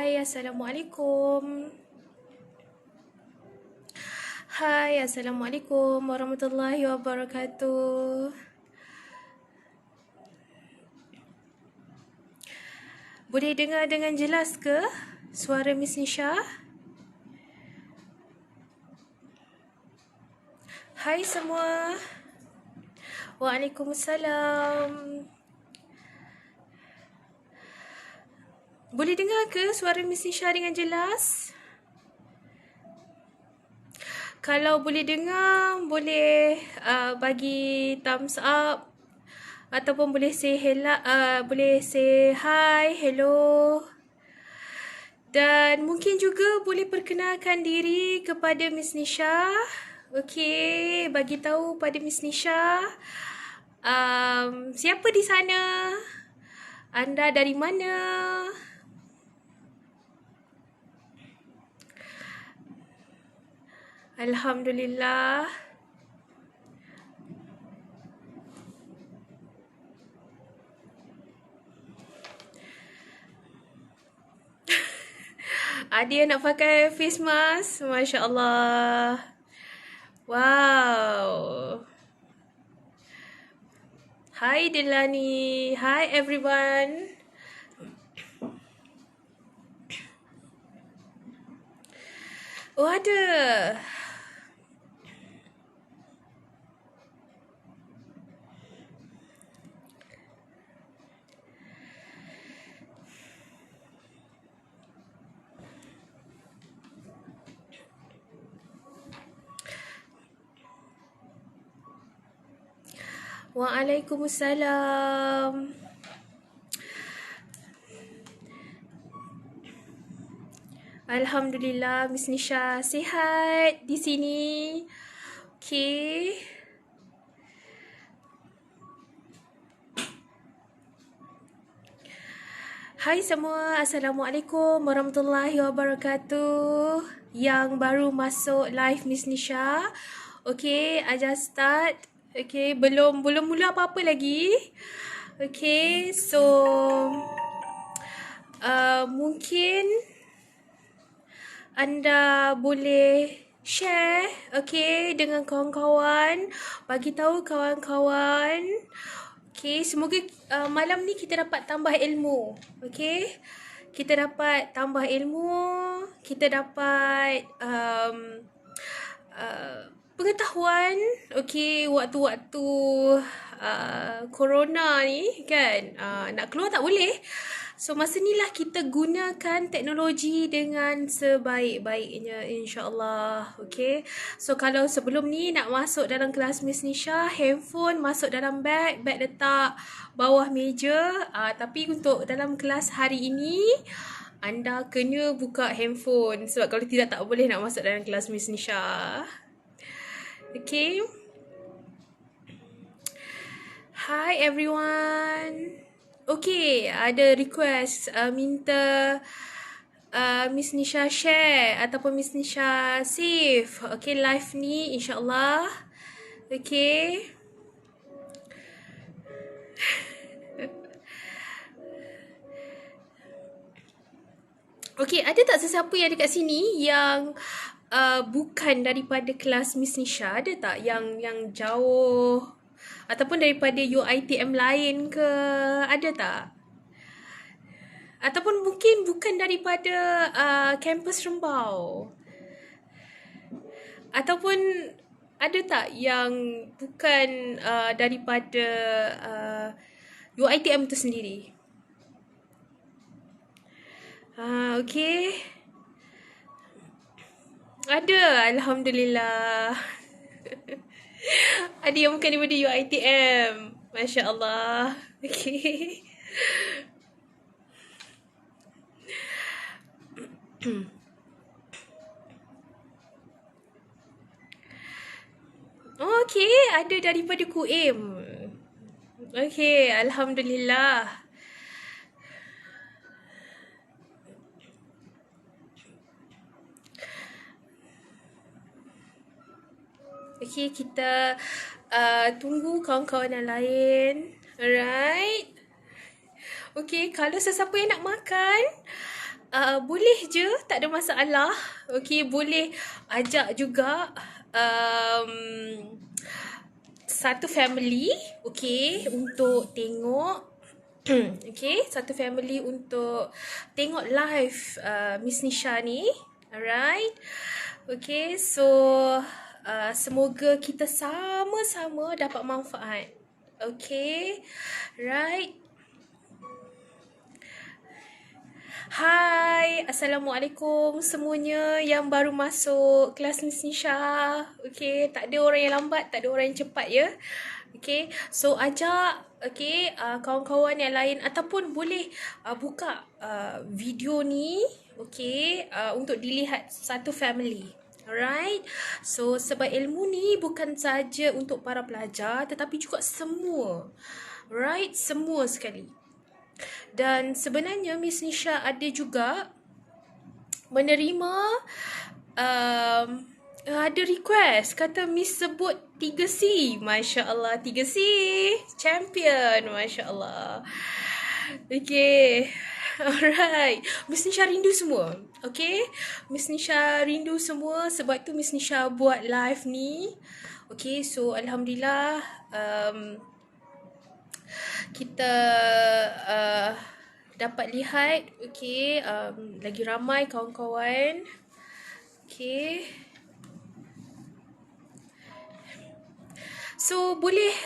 Hai, Assalamualaikum. Hai, Assalamualaikum warahmatullahi wabarakatuh. Boleh dengar dengan jelas ke suara Miss Nisha? Hai semua. Waalaikumsalam. Boleh dengar ke suara Miss Nisha dengan jelas? Kalau boleh dengar, boleh bagi thumbs up ataupun boleh say hello, boleh say hi, hello. Dan mungkin juga boleh perkenalkan diri kepada Miss Nisha. Okey, bagi tahu pada Miss Nisha siapa di sana? Anda dari mana? Alhamdulillah. Ada yang nak pakai face mask? Masya Allah. Wow. Hi Delani. Hi everyone. Oh ada. Waalaikumsalam. Alhamdulillah, Miss Nisha sihat di sini. Okey. Hai semua, Assalamualaikum warahmatullahi wabarakatuh. Yang baru masuk live Miss Nisha. Okay, I just start. Okay, belum mula apa-apa lagi. Okay, so mungkin anda boleh share, okay, dengan kawan-kawan. Bagi tahu kawan-kawan. Okay, semoga malam ni kita dapat tambah ilmu. Okay, kita dapat tambah ilmu. Kita dapat pengetahuan. Okay, waktu-waktu corona ni kan, nak keluar tak boleh. So masa ni lah kita gunakan teknologi dengan sebaik-baiknya, insyaAllah. Okay, so kalau sebelum ni nak masuk dalam kelas Miss Nisha, handphone masuk dalam bag letak bawah meja. Tapi untuk dalam kelas hari ini, anda kena buka handphone. Sebab kalau tidak, tak boleh nak masuk dalam kelas Miss Nisha. Okay. Hi everyone. Okay, ada request minta Miss Nisha share ataupun Miss Nisha save. Okay, live ni insyaAllah. Okay. Okay, ada tak sesiapa yang dekat sini yang bukan daripada kelas Miss Nisha? Ada tak yang jauh ataupun daripada UiTM lain ke? Ada tak? Ataupun mungkin bukan daripada kampus Rembau? Ataupun ada tak yang bukan daripada UiTM tu sendiri? Okay. Ada, Alhamdulillah. Ada yang bukan daripada UiTM. Masya Allah. Okay. Okay, ada daripada QM. Okay, Alhamdulillah. Okay, kita tunggu kawan-kawan yang lain. Alright. Okay, kalau sesiapa yang nak makan, boleh je, tak ada masalah. Okay, boleh ajak juga um, satu family, okay, untuk tengok. Okay, satu family untuk tengok live Miss Nisha ni. Alright. Okay, so semoga kita sama-sama dapat manfaat. Okay, right. Hai, Assalamualaikum semuanya yang baru masuk kelas Miss Nisha. Okay, tak ada orang yang lambat, tak ada orang yang cepat ya. Okay, so ajak kawan-kawan yang lain ataupun boleh buka video ni, okay, untuk dilihat satu family. Alright, so sebab ilmu ni bukan saja untuk para pelajar tetapi juga semua. Right, semua sekali. Dan sebenarnya Miss Nisha ada juga menerima ada request kata Miss sebut 3C. Masya Allah, 3C champion. Masya Allah. Okay. Alright. Miss Nisha rindu semua. Okay. Miss Nisha rindu semua. Sebab tu Miss Nisha buat live ni. Okay. So Alhamdulillah. Kita dapat lihat, okay, lagi ramai kawan-kawan. Okay. So, boleh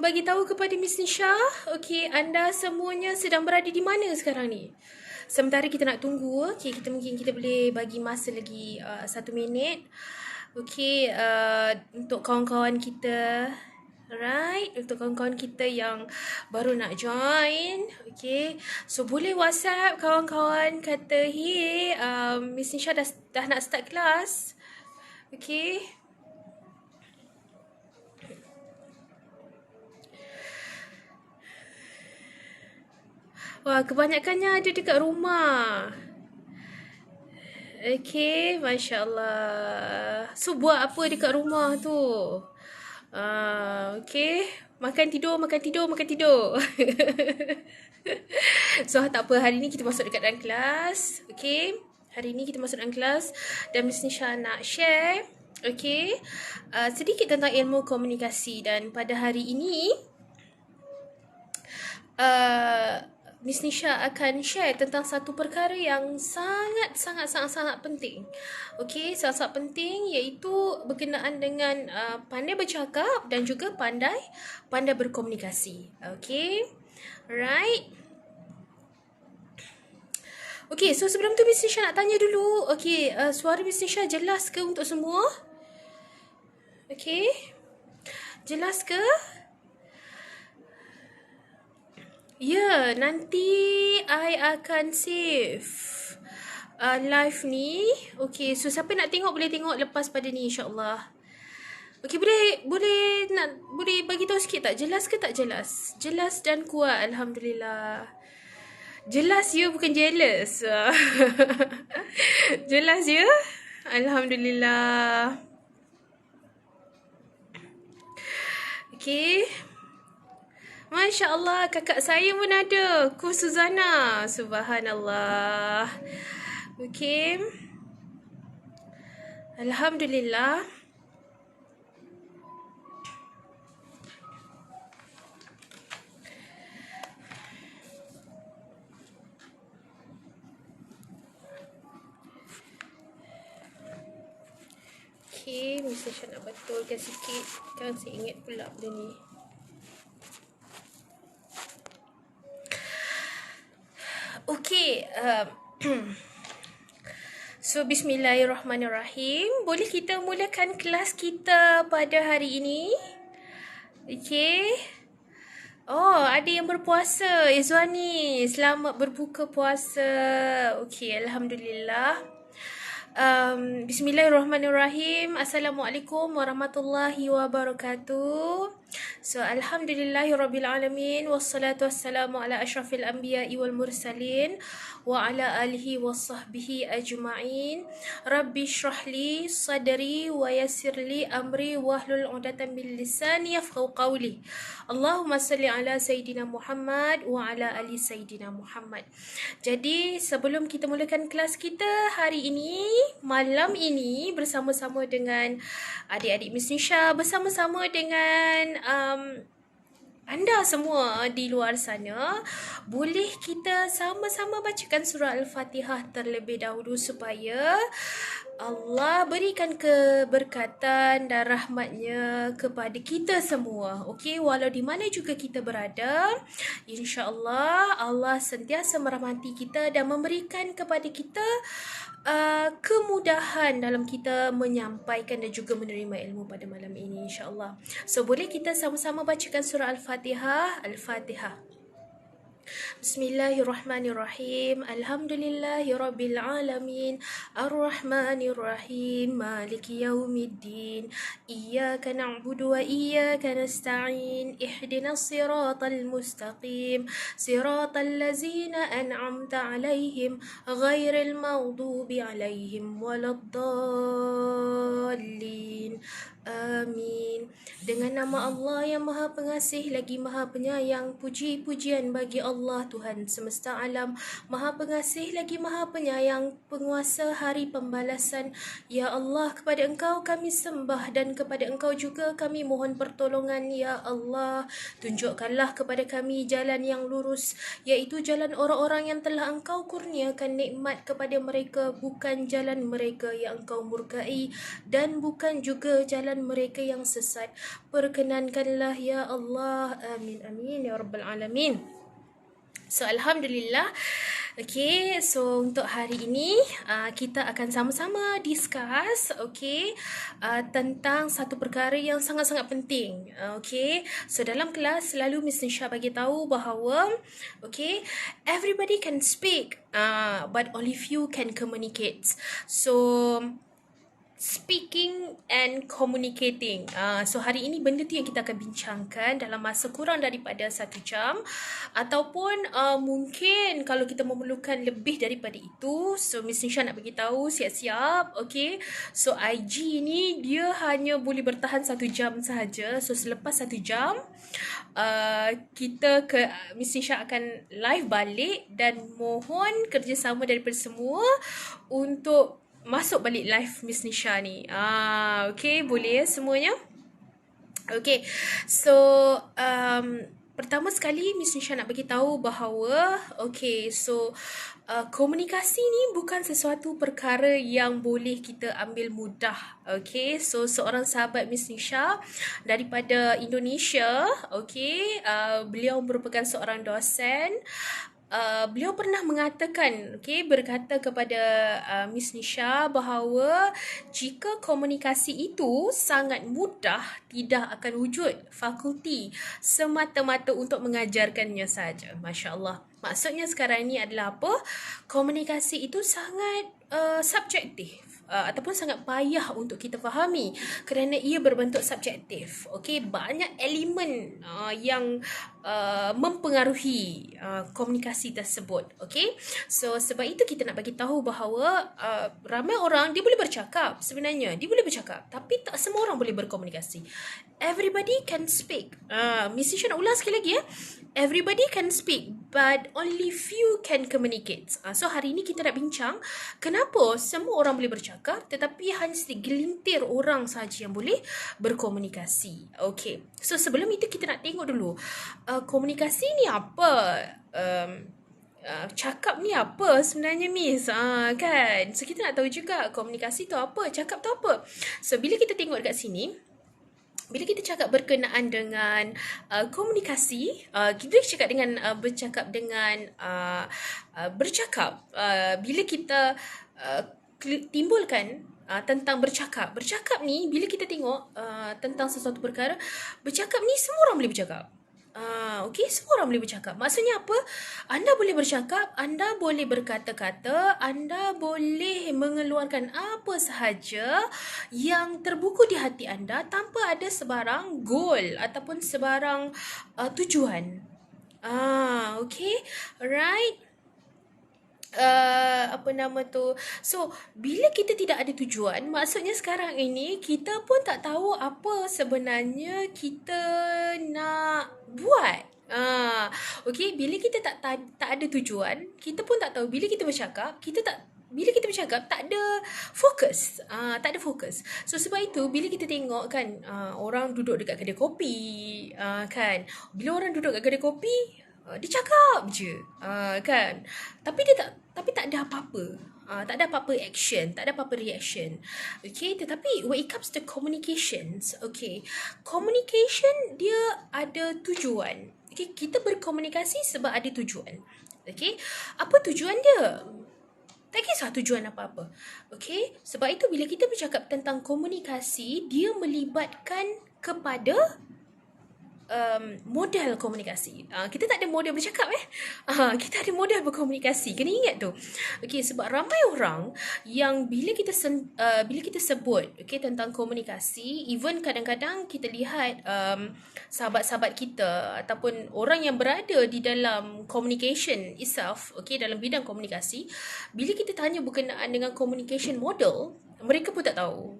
bagi tahu kepada Miss Nisha, okay, anda semuanya sedang berada di mana sekarang ni? Sementara kita nak tunggu, okay, mungkin kita boleh bagi masa lagi 1 minit. Okay, untuk kawan-kawan kita. Alright, untuk kawan-kawan kita yang baru nak join, okay. So, boleh WhatsApp kawan-kawan kata, hey, Miss Nisha dah nak start kelas. Okay. Wah, kebanyakannya ada dekat rumah. Okay, Masya Allah. So, buat apa dekat rumah tu? Okay, makan tidur. So, tak apa, hari ni kita masuk dekat dalam kelas. Okay, hari ni kita masuk dalam kelas dan Miss Nisha nak share, okay, sedikit tentang ilmu komunikasi. Dan pada hari ini Miss Nisha akan share tentang satu perkara yang sangat penting. Okey, sangat penting, iaitu berkenaan dengan pandai bercakap dan juga pandai berkomunikasi. Okey. Alright. Okey, so sebelum tu Miss Nisha nak tanya dulu. Okey, suara Miss Nisha jelas ke untuk semua? Okey. Jelas ke? Ya, nanti I akan save live ni. Okay, so siapa nak tengok boleh tengok lepas pada ni, insyaAllah. Okay, boleh bagi tahu sikit tak? Jelas ke tak jelas? Jelas dan kuat, Alhamdulillah. Jelas ya, bukan jealous. Jelas ya? Alhamdulillah. Okay. Masya Allah, kakak saya pun ada. Ku Suzana. Subhanallah. Okay. Alhamdulillah. Okay, mesti saya nak betulkan sikit. Kan saya ingat pula benda ni. Okay, so bismillahirrahmanirrahim. Boleh kita mulakan kelas kita pada hari ini? Okay. Oh, ada yang berpuasa. Izwani, selamat berbuka puasa. Okay, Alhamdulillah. Bismillahirrahmanirrahim. Assalamualaikum warahmatullahi wabarakatuh. So alhamdulillahirabbil alamin wassalatu wassalamu ala asyrafil anbiya'i wal mursalin wa ala alihi wasahbihi ajma'in. Rabbi shrah li sadri wa yassir li amri wahlul 'uqdatam min lisani yafqahu qawli. Allahumma salli ala sayidina Muhammad wa ala ali sayidina Muhammad. Jadi sebelum kita mulakan kelas kita hari ini, malam ini bersama-sama dengan adik-adik Miss Nisha, bersama-sama dengan anda semua di luar sana, boleh kita sama-sama bacakan surah Al-Fatihah terlebih dahulu supaya Allah berikan keberkatan dan rahmatnya kepada kita semua. Okey, walau di mana juga kita berada, insya-Allah Allah sentiasa merahmati kita dan memberikan kepada kita kemudahan dalam kita menyampaikan dan juga menerima ilmu pada malam ini, insya-Allah. So boleh kita sama-sama bacakan surah Al-Fatihah. Al-Fatihah. Bismillahirrahmanirrahim. Alhamdulillahirabbil alamin. Arrahmanirrahim. Maliki yaumiddin. Iyyaka na'budu wa iyyaka nasta'in. Ihdinas siratal mustaqim. Siratal ladzina an'amta 'alaihim ghairil maghdubi 'alaihim waladdallin. Amin. Dengan nama Allah yang Maha Pengasih lagi Maha Penyayang, puji-pujian bagi Allah Tuhan semesta alam, Maha Pengasih lagi Maha Penyayang, penguasa hari pembalasan. Ya Allah, kepada Engkau kami sembah dan kepada Engkau juga kami mohon pertolongan. Ya Allah, tunjukkanlah kepada kami jalan yang lurus, iaitu jalan orang-orang yang telah Engkau kurniakan nikmat kepada mereka, bukan jalan mereka yang Engkau murkai dan bukan juga jalan mereka yang sesat. Perkenankanlah ya Allah. Amin amin ya rabbal alamin. So alhamdulillah. Okay, so untuk hari ini kita akan sama-sama discuss tentang satu perkara yang sangat-sangat penting. Okay, so dalam kelas selalu Miss Nisha bagi tahu bahawa everybody can speak, but only few can communicate. So speaking and communicating. So hari ini benda tu yang kita akan bincangkan dalam masa kurang daripada 1 jam, ataupun mungkin kalau kita memerlukan lebih daripada itu. So Miss Nisha nak bagi tahu, siap-siap. Okay, so IG ni dia hanya boleh bertahan 1 jam sahaja. So selepas 1 jam kita Miss Nisha akan live balik dan mohon kerjasama daripada semua untuk masuk balik live Miss Nisha ni. Okay, boleh ya semuanya? Okay, so pertama sekali Miss Nisha nak bagi tahu bahawa komunikasi ni bukan sesuatu perkara yang boleh kita ambil mudah. Okay, so seorang sahabat Miss Nisha daripada Indonesia, beliau merupakan seorang dosen. Beliau pernah mengatakan, berkata kepada Miss Nisha bahawa jika komunikasi itu sangat mudah, tidak akan wujud fakulti semata-mata untuk mengajarkannya saja. Masya Allah. Maksudnya sekarang ini adalah apa? Komunikasi itu sangat subjektif. Ataupun sangat payah untuk kita fahami kerana ia berbentuk subjektif. Banyak elemen yang mempengaruhi komunikasi tersebut. So sebab itu kita nak bagi tahu bahawa ramai orang dia boleh bercakap, sebenarnya dia boleh bercakap, tapi tak semua orang boleh berkomunikasi. Everybody can speak. Miss Nisha nak ulang sekali lagi ya. Everybody can speak, but only few can communicate. So hari ini kita nak bincang kenapa semua orang boleh bercakap, tetapi hanya segelintir orang sahaja yang boleh berkomunikasi. So sebelum itu kita nak tengok dulu komunikasi ni apa. Cakap ni apa sebenarnya Miss? Kan? So kita nak tahu juga komunikasi tu apa, cakap tu apa. So bila kita tengok dekat sini, bila kita cakap berkenaan dengan komunikasi, kita cakap dengan bercakap dengan bercakap. Bila kita timbulkan tentang bercakap. Bercakap ni bila kita tengok tentang sesuatu perkara, bercakap ni semua orang boleh bercakap. Okey, semua orang boleh bercakap. Maksudnya apa? Anda boleh bercakap, anda boleh berkata-kata, anda boleh mengeluarkan apa sahaja yang terbuku di hati anda tanpa ada sebarang goal ataupun sebarang tujuan. Okay. Alright. Apa nama tu. So, bila kita tidak ada tujuan, maksudnya sekarang ini kita pun tak tahu apa sebenarnya kita nak buat. Okay, bila kita tak ada tujuan, kita pun tak tahu. Bila kita bercakap, bila kita bercakap tak ada fokus. Tak ada fokus. So sebab itu bila kita tengok kan orang duduk dekat kedai kopi, kan. Bila orang duduk dekat kedai kopi, dia cakap je, kan. Tapi tak ada apa-apa. Tak ada apa-apa action, tak ada apa-apa reaction. Okay, tetapi when it comes to communications, okay, communication dia ada tujuan. Okay, kita berkomunikasi sebab ada tujuan. Okay, apa tujuan dia? Tak kisah tujuan apa-apa. Okay, sebab itu bila kita bercakap tentang komunikasi, dia melibatkan kepada modal komunikasi. Kita tak ada modal bercakap kita ada modal berkomunikasi. Kena ingat tu. Okey, sebab ramai orang yang bila kita sebut tentang komunikasi, even kadang-kadang kita lihat sahabat-sahabat kita ataupun orang yang berada di dalam communication itself, dalam bidang komunikasi, bila kita tanya berkenaan dengan communication model, mereka pun tak tahu.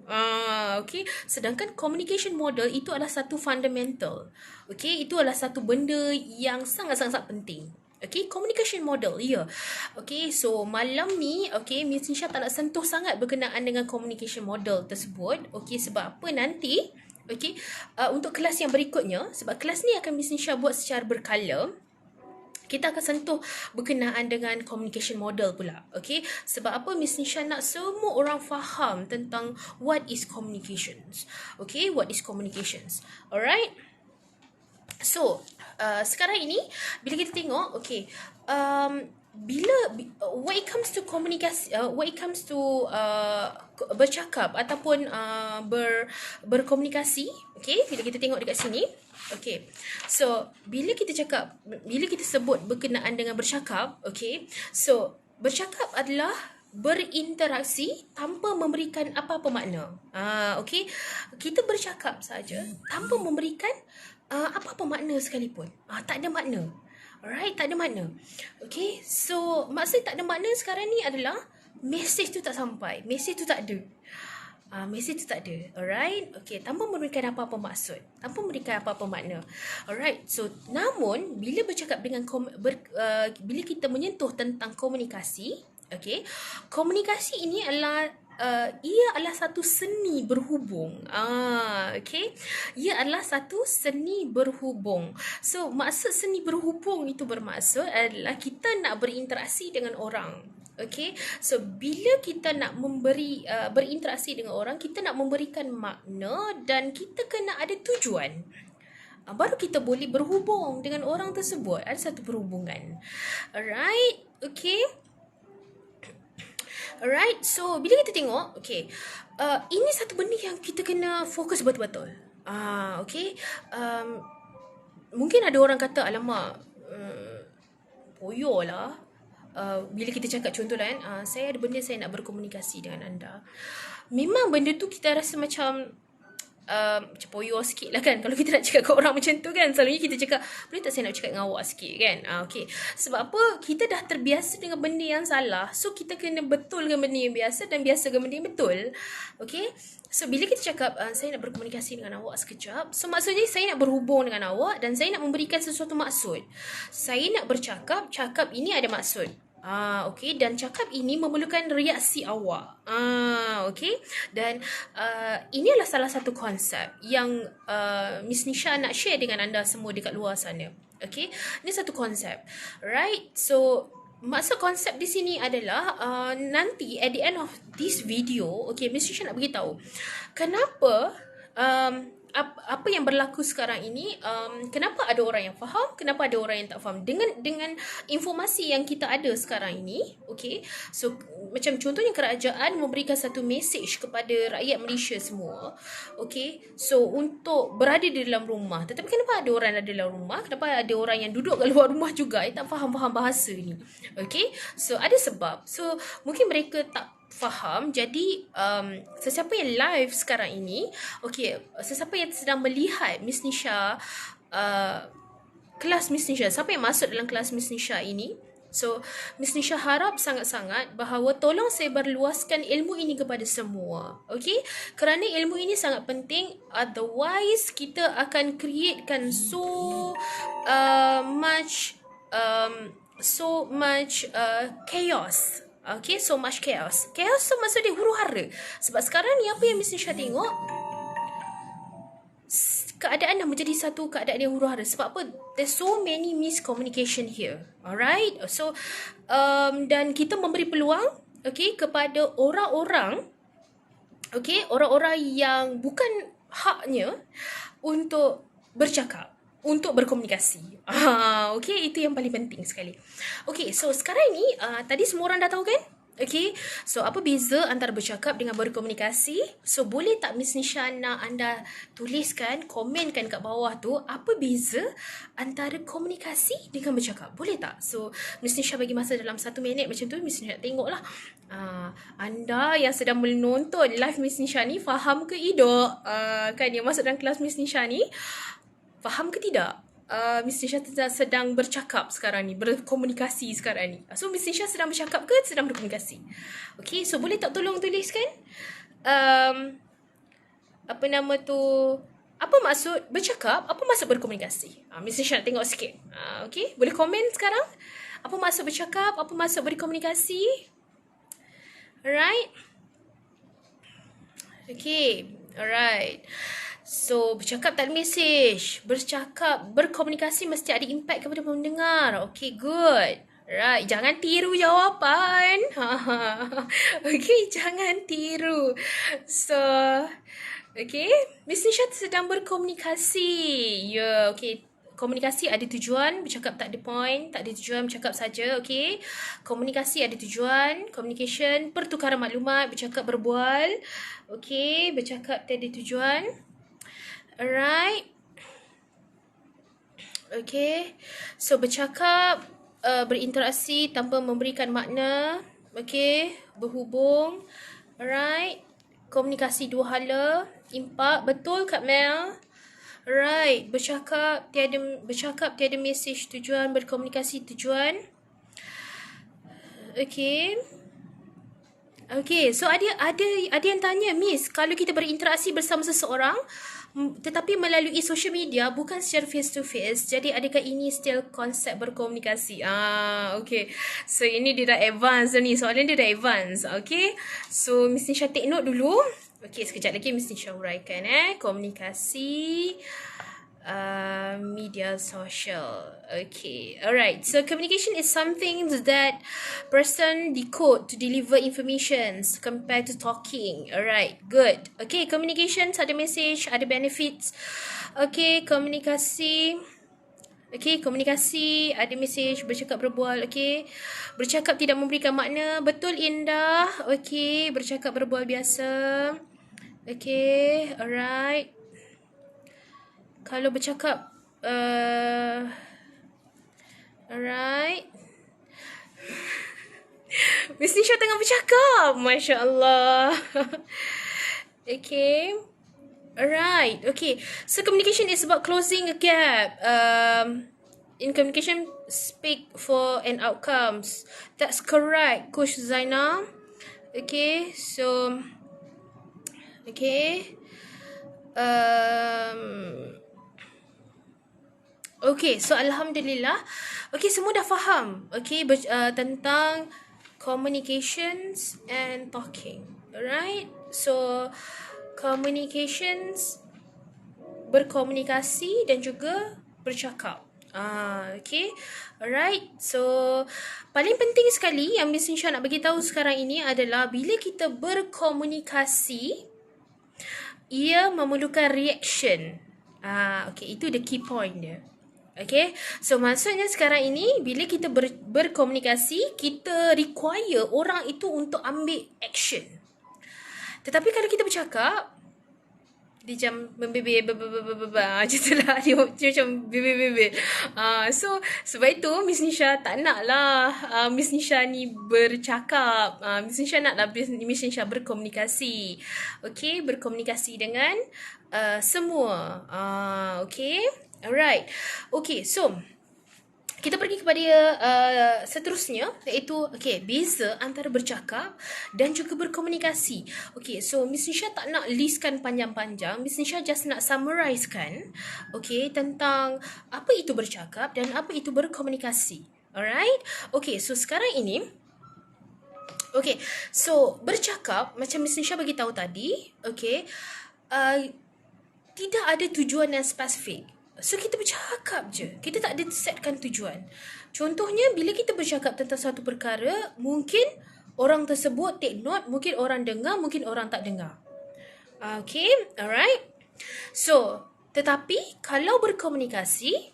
Okay. Sedangkan communication model itu adalah satu fundamental. Okay. Itu adalah satu benda yang sangat-sangat penting. Okay. Communication model. Ya. Yeah. Okay. So, malam ni, Miss Nisha tak nak sentuh sangat berkenaan dengan communication model tersebut. Okay. Sebab apa nanti, untuk kelas yang berikutnya, sebab kelas ni akan Miss Nisha buat secara berkala, kita akan sentuh berkenaan dengan communication model pula. Okay. Sebab apa Miss Nisha nak semua orang faham tentang what is communications. Okay. What is communications. Alright. So, sekarang ini, bila kita tengok, when it comes to komunikasi, when it comes to bercakap ataupun berkomunikasi, bila kita tengok dekat sini, so bila kita sebut berkenaan dengan bercakap, so bercakap adalah berinteraksi tanpa memberikan apa-apa makna. Kita bercakap saja tanpa memberikan apa-apa makna sekalipun. Tak ada makna. Alright, tak ada makna. Okay, so maksud tak ada makna sekarang ni adalah message tu tak sampai. Message tu tak ada. Message tu tak ada. Alright, tanpa memberikan apa-apa maksud, tanpa memberikan apa-apa makna. Alright, so namun bila bercakap dengan bila kita menyentuh tentang komunikasi, komunikasi ini adalah ia adalah satu seni berhubung. Ia adalah satu seni berhubung. So maksud seni berhubung itu bermaksud adalah kita nak berinteraksi dengan orang. So bila kita nak berinteraksi dengan orang, kita nak memberikan makna dan kita kena ada tujuan. Baru kita boleh berhubung dengan orang tersebut. Ada satu perhubungan. Alright, Alright, so bila kita tengok, ini satu benda yang kita kena fokus betul-betul. Mungkin ada orang kata, alamak, poyo lah. Bila kita cakap contohlah saya ada benda saya nak berkomunikasi dengan anda. Memang benda tu kita rasa macam macam poyo sikit lah kan. Kalau kita nak cakap ke orang macam tu kan, selalunya kita cakap, boleh tak saya nak cakap dengan awak sikit kan. Sebab apa? Kita dah terbiasa dengan benda yang salah. So kita kena betulkan benda yang biasa dan biasakan benda yang betul. So bila kita cakap saya nak berkomunikasi dengan awak sekejap, so maksudnya saya nak berhubung dengan awak dan saya nak memberikan sesuatu maksud. Saya nak bercakap, cakap ini ada maksud. Dan cakap ini memerlukan reaksi awak. Dan ini adalah salah satu konsep yang Miss Nisha nak share dengan anda semua dekat luar sana. Ini satu konsep. Right? So maksud konsep di sini adalah nanti at the end of this video, Miss Nisha nak beritahu kenapa apa apa yang berlaku sekarang ini, kenapa ada orang yang faham, kenapa ada orang yang tak faham dengan informasi yang kita ada sekarang ini. Okay, so macam contohnya kerajaan memberikan satu message kepada rakyat Malaysia semua. Okay, so untuk berada di dalam rumah, tetapi kenapa ada orang ada dalam rumah, kenapa ada orang yang duduk kat luar rumah juga yang tak faham-faham bahasa ni. Okay, so ada sebab. So mungkin mereka tak faham. Jadi sesiapa yang live sekarang ini, okay, sesiapa yang sedang melihat Miss Nisha, kelas Miss Nisha, siapa yang masuk dalam kelas Miss Nisha ini, so Miss Nisha harap sangat-sangat bahawa tolong sebarluaskan ilmu ini kepada semua. Okay, kerana ilmu ini sangat penting, otherwise kita akan createkan much chaos. Okay, so much chaos. Chaos tu maksud dia huru-hara. Sebab sekarang ni apa yang Miss Nisha tengok, keadaan dah menjadi satu keadaan yang huru-hara. Sebab apa? There's so many miscommunication here. Alright? So, dan kita memberi peluang, okay, kepada orang-orang, okay, orang-orang yang bukan haknya untuk bercakap, untuk berkomunikasi. Okay, itu yang paling penting sekali. Okay, so sekarang ni, tadi semua orang dah tahu kan? Okay, so apa beza antara bercakap dengan berkomunikasi? So boleh tak Miss Nisha nak anda tuliskan, komenkan kat bawah tu, apa beza antara komunikasi dengan bercakap? Boleh tak? So Miss Nisha bagi masa dalam 1 minit macam tu, Miss Nisha tengoklah. Anda yang sedang menonton live Miss Nisha ni, faham ke tidak? Kan yang masuk dalam kelas Miss Nisha ni, faham ke tidak? Miss Nisha sedang bercakap sekarang ni, berkomunikasi sekarang ni. So Miss Nisha sedang bercakap ke sedang berkomunikasi? Okay, so boleh tak tolong tuliskan apa nama tu, apa maksud bercakap, apa maksud berkomunikasi? Miss Nisha nak tengok sikit. Okay, boleh komen sekarang? Apa maksud bercakap, apa maksud berkomunikasi? Alright. Okay, alright. So, bercakap tak ada message. Bercakap, berkomunikasi mesti ada impact kepada pendengar. Okay, good. Right, jangan tiru jawapan. Okay, jangan tiru. So, okay, Miss Nisha sedang berkomunikasi. Ya, okay. Komunikasi ada tujuan, bercakap tak ada point, tak ada tujuan, bercakap saja, okay. Komunikasi ada tujuan, communication, pertukaran maklumat, bercakap berbual, okay, bercakap tak ada tujuan. Alright. Okay, so bercakap, berinteraksi tanpa memberikan makna, okay, berhubung. Alright, komunikasi dua hala, impak, betul Kak Mel. Right, bercakap tiada message tujuan, berkomunikasi tujuan. Okay. Okay, so ada yang tanya, Miss, kalau kita berinteraksi bersama seseorang tetapi melalui social media, bukan secara face to face, jadi adakah ini still konsep berkomunikasi? Okay. So ini dia dah advance ni, soalan dia dah advance. Okay, so Miss Nisha take note dulu. Okay, sekejap lagi Miss Nisha uraikan komunikasi media social. Okay, alright. So communication is something that person decode to deliver informations compared to talking. Alright, good. Okay, communications ada message, ada benefits. Okay, komunikasi. Okay, komunikasi ada message, bercakap berbual. Okay, bercakap tidak memberikan makna. Betul Indah. Okay, bercakap berbual biasa. Okay, alright. Kalau bercakap alright. Miss Nisha tengah bercakap. Masya Allah. Okay, alright. Okay, so communication is about closing a gap. In communication, speak for an outcomes. That's correct, Coach Zaina. Okay, so okay. Okay, so Alhamdulillah. Okay, semua dah faham. Okay, tentang communications and talking. Alright, so communications, berkomunikasi dan juga bercakap. Okay, alright. So paling penting sekali yang Miss Nisha nak bagi tahu sekarang ini adalah bila kita berkomunikasi, ia memerlukan reaction. Okay, itu the key point dia. Okay, so maksudnya sekarang ini bila kita berkomunikasi, kita require orang itu untuk ambil action. Tetapi kalau kita bercakap, dia macam membebel macam tu lah. Dia macam bebel-bebel. So sebab itu Miss Nisha tak nak lah Miss Nisha ni bercakap. Miss Nisha nak lah Miss Nisha berkomunikasi. Okay, berkomunikasi dengan semua. Okay, alright. Okay, so kita pergi kepada seterusnya, iaitu beza antara bercakap dan juga berkomunikasi. Okay, so Miss Nisha tak nak listkan panjang-panjang. Miss Nisha just nak summarizekan tentang apa itu bercakap dan apa itu berkomunikasi. Alright? Okay, so sekarang ini so bercakap macam Miss Nisha bagi tahu tadi, tidak ada tujuan yang spesifik. So kita bercakap je. Kita tak ada setkan tujuan. Contohnya bila kita bercakap tentang satu perkara, mungkin orang tersebut take note, mungkin orang dengar, mungkin orang tak dengar. Okay, alright. So, tetapi kalau berkomunikasi,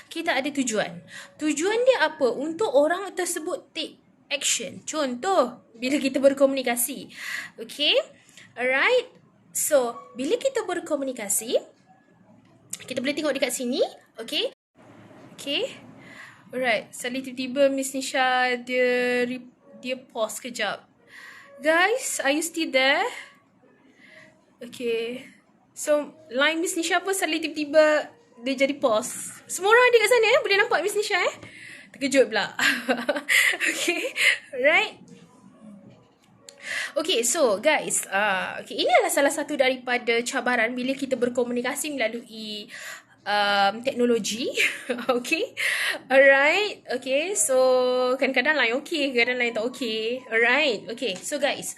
kita ada tujuan. Tujuan dia apa? Untuk orang tersebut take action. Contoh, bila kita berkomunikasi. Okay, alright. So, bila kita berkomunikasi, kita boleh tengok dekat sini. Okay. Alright. Selalu tiba-tiba Miss Nisha dia pause kejap. Guys, are you still there? Okay. So, line Miss Nisha pun selalu tiba-tiba dia jadi pause. Semua orang ada kat sana boleh nampak Miss Nisha terkejut pula. Okay. Right. Okay, so guys, ini adalah salah satu daripada cabaran bila kita berkomunikasi melalui teknologi. Okay, alright. Okay, so kadang-kadang lain okay, kadang-kadang lain tak okay. Alright, okay. So guys,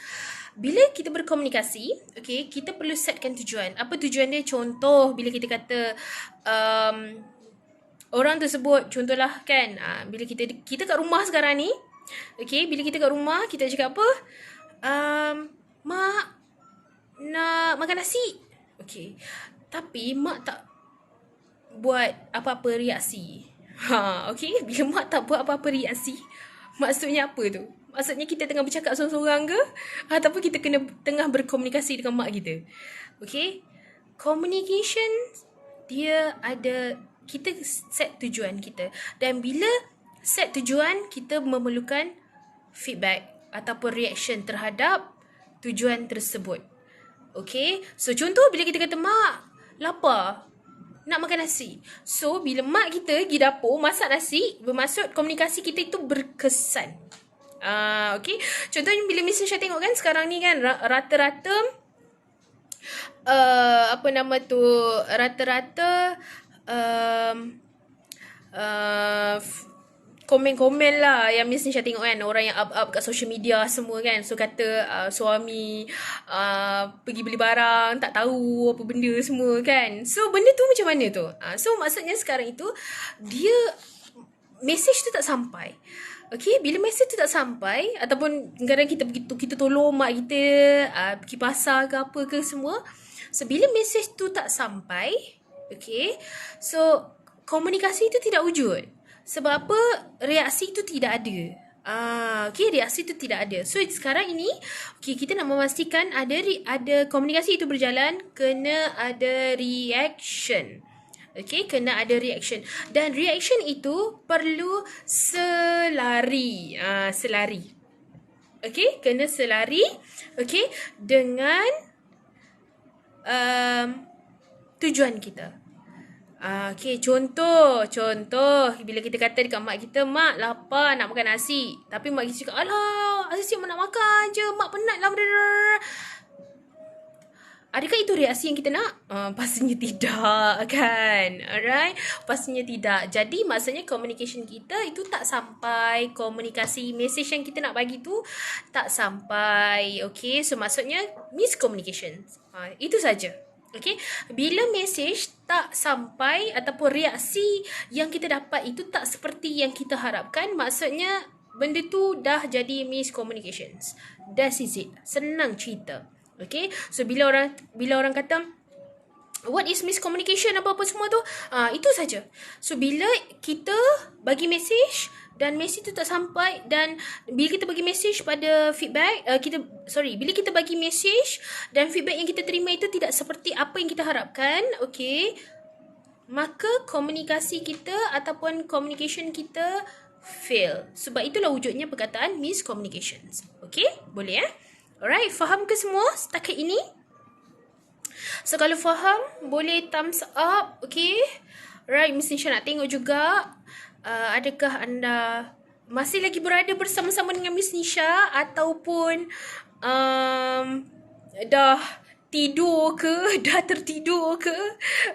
bila kita berkomunikasi, kita perlu setkan tujuan. Apa tujuan dia? Contoh, bila kita kata orang tersebut, contohlah kan, bila kita kat rumah sekarang ni, bila kita kat rumah, kita cakap apa? Mak nak makan nasi. Okay, tapi mak tak buat apa-apa reaksi. Okay, bila mak tak buat apa-apa reaksi, maksudnya apa tu? Maksudnya kita tengah bercakap seorang-seorang ke? Ataupun kita tengah berkomunikasi dengan mak kita? Okay, communication dia ada, kita set tujuan kita. Dan bila set tujuan, kita memerlukan feedback ataupun reaction terhadap tujuan tersebut. Okay, so contoh bila kita kata mak lapar, nak makan nasi. So bila mak kita pergi dapur masak nasi, bermaksud komunikasi kita itu berkesan. Okay, contohnya bila Miss Nisha tengok kan sekarang ni kan, rata-rata rata-rata komen-komen lah yang Miss Nisha tengok kan, orang yang up kat social media semua kan. So kata suami pergi beli barang, tak tahu apa benda semua kan. So benda tu macam mana tu? So maksudnya sekarang itu dia message tu tak sampai. Okay, bila message tu tak sampai, ataupun kadang kita tolong mak kita pergi pasar ke apa ke semua. So bila message tu tak sampai, okay, so komunikasi itu tidak wujud. Sebab apa? Reaksi itu tidak ada. Okay, reaksi itu tidak ada. So sekarang ini, kita nak memastikan ada komunikasi itu berjalan, kena ada reaction. Okay, kena ada reaction. Dan reaction itu perlu selari. Selari. Okay, kena selari. Okay, dengan tujuan kita. Okay, contoh bila kita kata dekat mak kita, mak lapar nak makan nasi, tapi mak kita cakap, alah asyik mak nak makan je, mak penat lah. Adakah itu reaksi yang kita nak? Pastinya tidak kan. Alright, pastinya tidak. Jadi maksudnya communication kita itu tak sampai, komunikasi message yang kita nak bagi tu tak sampai. Okay, so maksudnya miscommunication. Itu saja. Okay, bila message tak sampai ataupun reaksi yang kita dapat itu tak seperti yang kita harapkan, maksudnya benda tu dah jadi miscommunications. That is it. Senang cerita. Okay, so bila orang kata what is miscommunication, apa-apa semua tu. Itu saja. So bila kita bagi message dan message tu tak sampai, dan bila kita bagi message pada feedback, bila kita bagi message dan feedback yang kita terima itu tidak seperti apa yang kita harapkan, okay, maka komunikasi kita ataupun communication kita fail. Sebab itulah wujudnya perkataan miscommunications. Okay, boleh Alright, faham ke semua setakat ini? So kalau faham, boleh thumbs up, okay? Right, Miss Nisha nak tengok juga adakah anda masih lagi berada bersama-sama dengan Miss Nisha ataupun dah tidur ke, dah tertidur ke,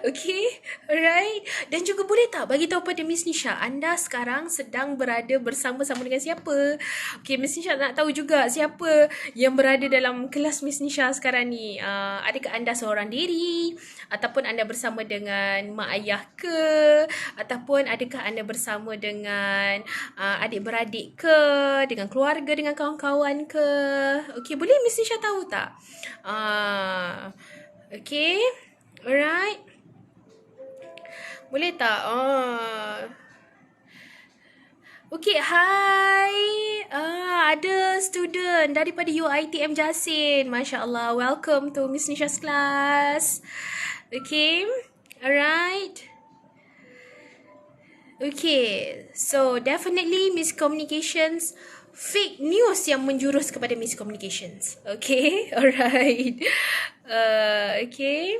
okay, alright. Dan juga boleh tak bagi tahu pada Miss Nisha, anda sekarang sedang berada bersama-sama dengan siapa? Okay, Miss Nisha nak tahu juga siapa yang berada dalam kelas Miss Nisha sekarang ni. Adakah anda seorang diri, ataupun anda bersama dengan mak ayah ke, ataupun adakah anda bersama dengan adik-beradik ke, dengan keluarga, dengan kawan-kawan ke? Okay, boleh Miss Nisha tahu tak? Okay, alright. Boleh tak? Okay, hai. Ada student daripada UiTM Jasin. Masya Allah, welcome to Miss Nisha's class. Okay, alright. Okay, so definitely miscommunications, fake news yang menjurus kepada miscommunications. Okay, alright. Okay.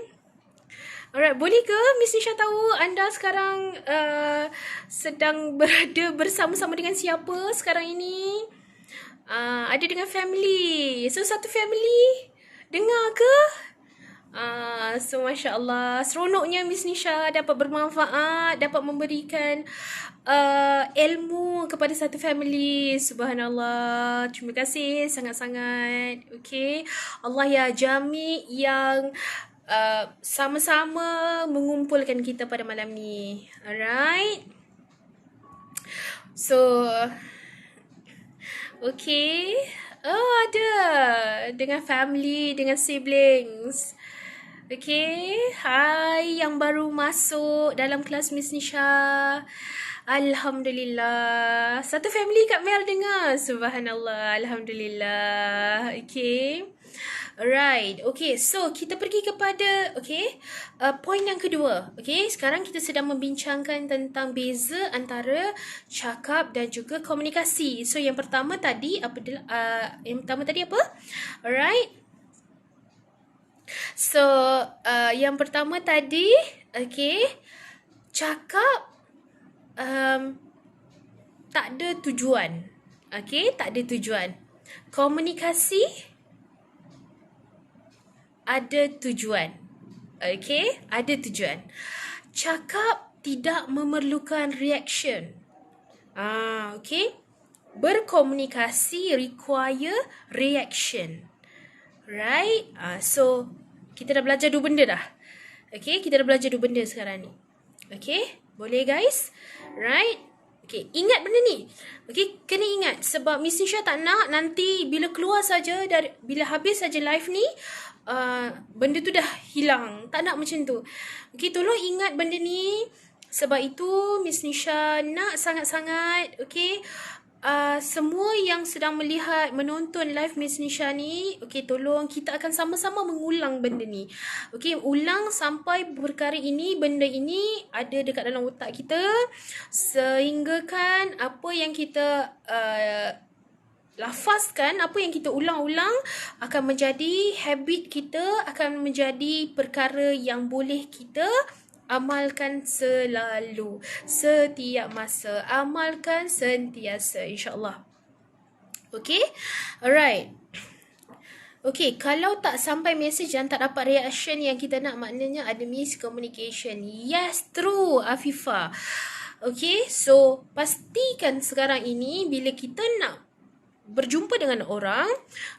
Alright, boleh ke Miss Nisha tahu anda sekarang sedang berada bersama-sama dengan siapa sekarang ini? Ada dengan family. So satu family dengar ke? So Masya Allah, seronoknya Miss Nisha dapat bermanfaat, dapat memberikan ilmu kepada satu family. Subhanallah, terima kasih sangat-sangat. Okay, Allah ya Jami yang sama-sama mengumpulkan kita pada malam ni. Alright. So okay, ada dengan family, dengan siblings. Okay, hai yang baru masuk dalam kelas Miss Nisha. Alhamdulillah, satu family Kak Mel dengar. Subhanallah, Alhamdulillah. Okay, alright. Okay, so kita pergi kepada point yang kedua. Okay, sekarang kita sedang membincangkan tentang beza antara cakap dan juga komunikasi. So yang pertama tadi apa? Alright. So yang pertama tadi, okay, cakap tak ada tujuan. Okay, tak ada tujuan. Komunikasi ada tujuan. Okay, ada tujuan. Cakap tidak memerlukan reaction. Okay, berkomunikasi require reaction. Right? So kita dah belajar dua benda dah. Okay, kita dah belajar dua benda sekarang ni. Okay, boleh guys? Right? Okay, ingat benda ni. Okay, kena ingat. Sebab Miss Nisha tak nak nanti bila keluar saja, bila habis saja live ni, benda tu dah hilang. Tak nak macam tu. Okay, tolong ingat benda ni. Sebab itu Miss Nisha nak sangat-sangat, okay, semua yang sedang menonton live Miss Nisha ni, okay, tolong kita akan sama-sama mengulang benda ni. Okay, ulang sampai perkara ini, benda ini ada dekat dalam otak kita, sehingga kan apa yang kita lafazkan, apa yang kita ulang-ulang akan menjadi habit kita, akan menjadi perkara yang boleh kita amalkan selalu, setiap masa. Amalkan sentiasa, insyaAllah. Okay, alright. Okay, kalau tak sampai message dan tak dapat reaction yang kita nak, maknanya ada miscommunication. Yes, true, Afifah. Okay, so pastikan sekarang ini bila kita nak berjumpa dengan orang,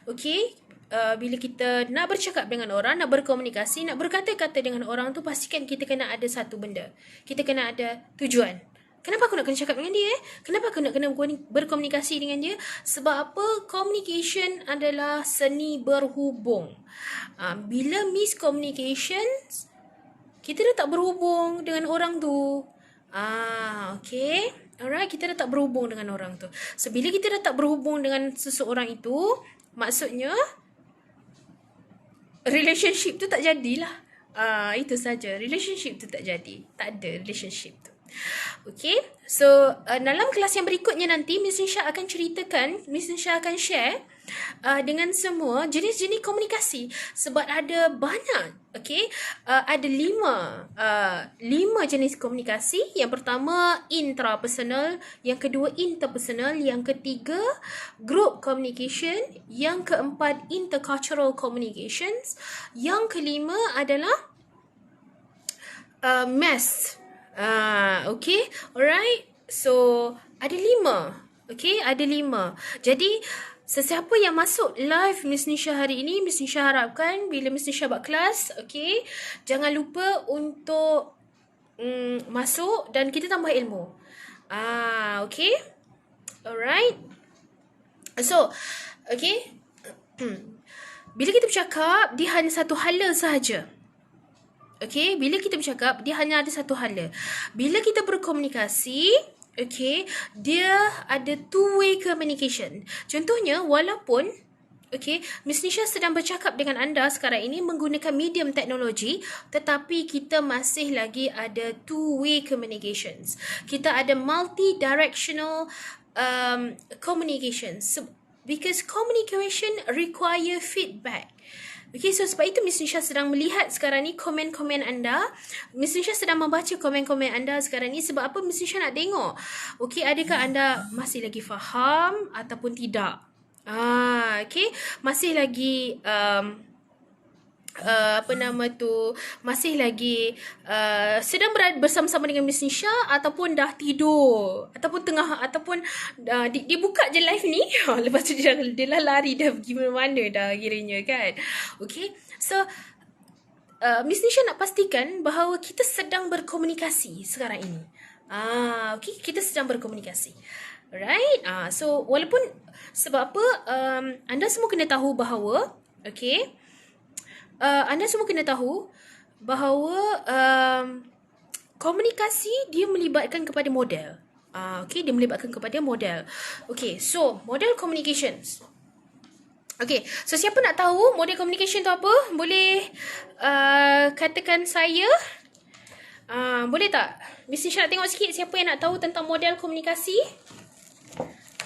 okay, bila kita nak bercakap dengan orang, nak berkomunikasi, nak berkata-kata dengan orang tu, pastikan kita kena ada satu benda. Kita kena ada tujuan. Kenapa aku nak kena cakap dengan dia? Kenapa aku nak kena berkomunikasi dengan dia? Sebab apa? Communication adalah seni berhubung. Bila miscommunication, kita dah tak berhubung dengan orang tu. Okay. Alright, kita dah tak berhubung dengan orang tu. So, bila kita dah tak berhubung dengan seseorang itu, maksudnya relationship tu tak jadilah. Itu saja. Relationship tu tak jadi. Tak ada relationship tu. Okay. So, dalam kelas yang berikutnya nanti, Miss Nisha akan ceritakan, Miss Nisha akan share dengan semua jenis-jenis komunikasi. Sebab ada banyak. Okay. Ada 5 jenis komunikasi. Yang pertama, intrapersonal. Yang kedua, interpersonal. Yang ketiga, group communication. Yang keempat, intercultural communications. Yang kelima adalah mass. Okay. Alright. So, ada 5. Okay. Ada 5. Jadi, sesiapa yang masuk live Miss Nisha hari ini, Miss Nisha harapkan bila Miss Nisha buat kelas, okay, jangan lupa untuk masuk dan kita tambah ilmu. Okay. Alright. So, okay. Bila kita bercakap, dia hanya satu hala sahaja. Okay, bila kita bercakap, dia hanya ada satu hala. Bila kita berkomunikasi, okay, dia ada two-way communication. Contohnya, walaupun, okay, Miss Nisha sedang bercakap dengan anda sekarang ini menggunakan medium teknologi, tetapi kita masih lagi ada two-way communications. Kita ada multi-directional communications. Because communication require feedback. Okay, so sebab itu Miss Nisha sedang melihat sekarang ni komen-komen anda. Miss Nisha sedang membaca komen-komen anda sekarang ni. Sebab apa Miss Nisha nak tengok? Okay, adakah anda masih lagi faham ataupun tidak? Okay, masih lagi masih lagi sedang berada bersama-sama dengan Miss Nisha ataupun dah tidur ataupun tengah ataupun dia buka je live ni lepas tu dia dah lari dah pergi mana-mana dah kiranya kan. Okay, so Miss Nisha nak pastikan bahawa kita sedang berkomunikasi sekarang ini. Okay, kita sedang berkomunikasi. Alright. So walaupun sebab apa anda semua kena tahu bahawa okay, anda semua kena tahu bahawa komunikasi dia melibatkan kepada model. Okay, dia melibatkan kepada model. Okay, so model communications. Okay, so siapa nak tahu model communication tu apa? Boleh katakan saya. Boleh tak? Miss Nisha nak tengok sikit siapa yang nak tahu tentang model komunikasi.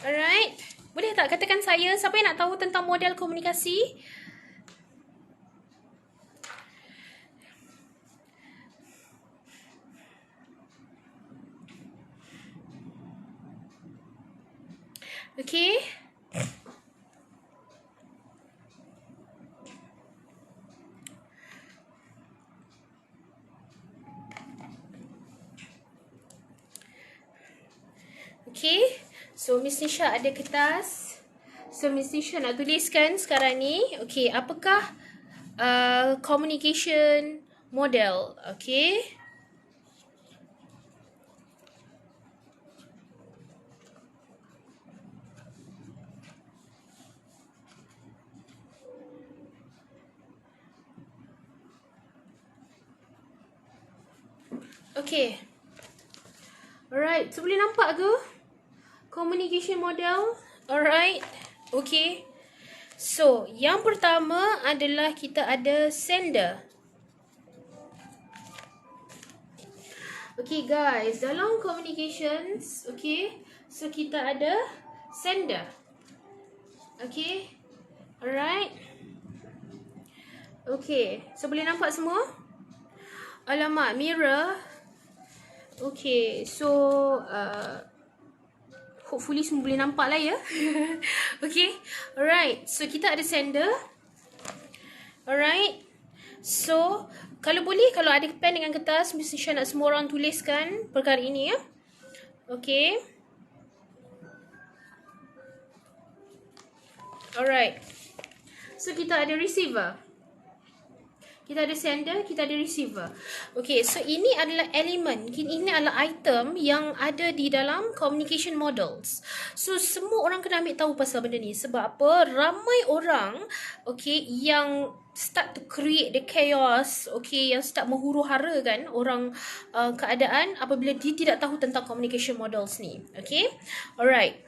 Alright. Boleh tak katakan saya, siapa yang nak tahu tentang model komunikasi? Okay. Okay. So, Miss Nisha ada kertas. So, Miss Nisha nak tuliskan sekarang ni. Okay, apakah communication model? Okay. Okay. Alright. So, boleh nampak ke? Communication model. Alright. Okay. So, yang pertama adalah kita ada sender. Okay guys, dalam communications, okay, so kita ada sender. Okay. Alright. Okay. So, boleh nampak semua? Alamak, mirror. Okay, so hopefully semua boleh nampak lah ya. Okay, alright. So kita ada sender. Alright. So kalau boleh, kalau ada pen dengan kertas, Miss Nisha nak semua orang tuliskan perkara ini ya. Okay. Alright. So kita ada receiver. Kita ada sender, kita ada receiver. Okay, so ini adalah elemen, ini adalah item yang ada di dalam communication models. So, semua orang kena ambil tahu pasal benda ni. Sebab apa? Ramai orang, okay, yang start to create the chaos, okay, yang start menghuru-hara kan orang keadaan apabila dia tidak tahu tentang communication models ni. Okay, alright.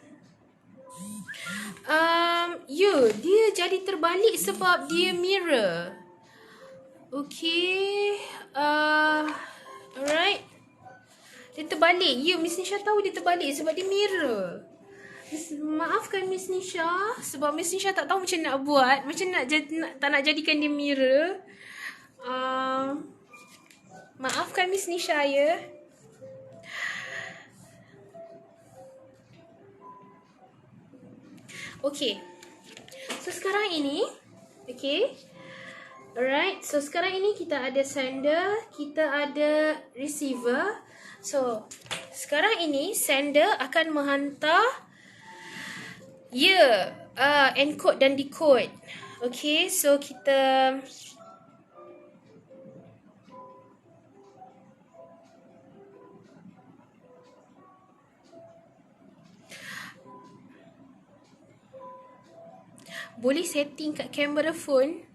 Dia jadi terbalik sebab dia mirror. Okay. Alright. Dia terbalik. Miss Nisha tahu dia terbalik sebab dia mirror. Maafkan Miss Nisha sebab Miss Nisha tak tahu macam nak buat. Macam tak nak jadikan dia mirror. Maafkan Miss Nisha ya. Okay. So sekarang ini, okay. Alright, so sekarang ini kita ada sender, kita ada receiver. So, sekarang ini sender akan menghantar encode dan decode. Okay, so kita boleh setting kat kamera phone.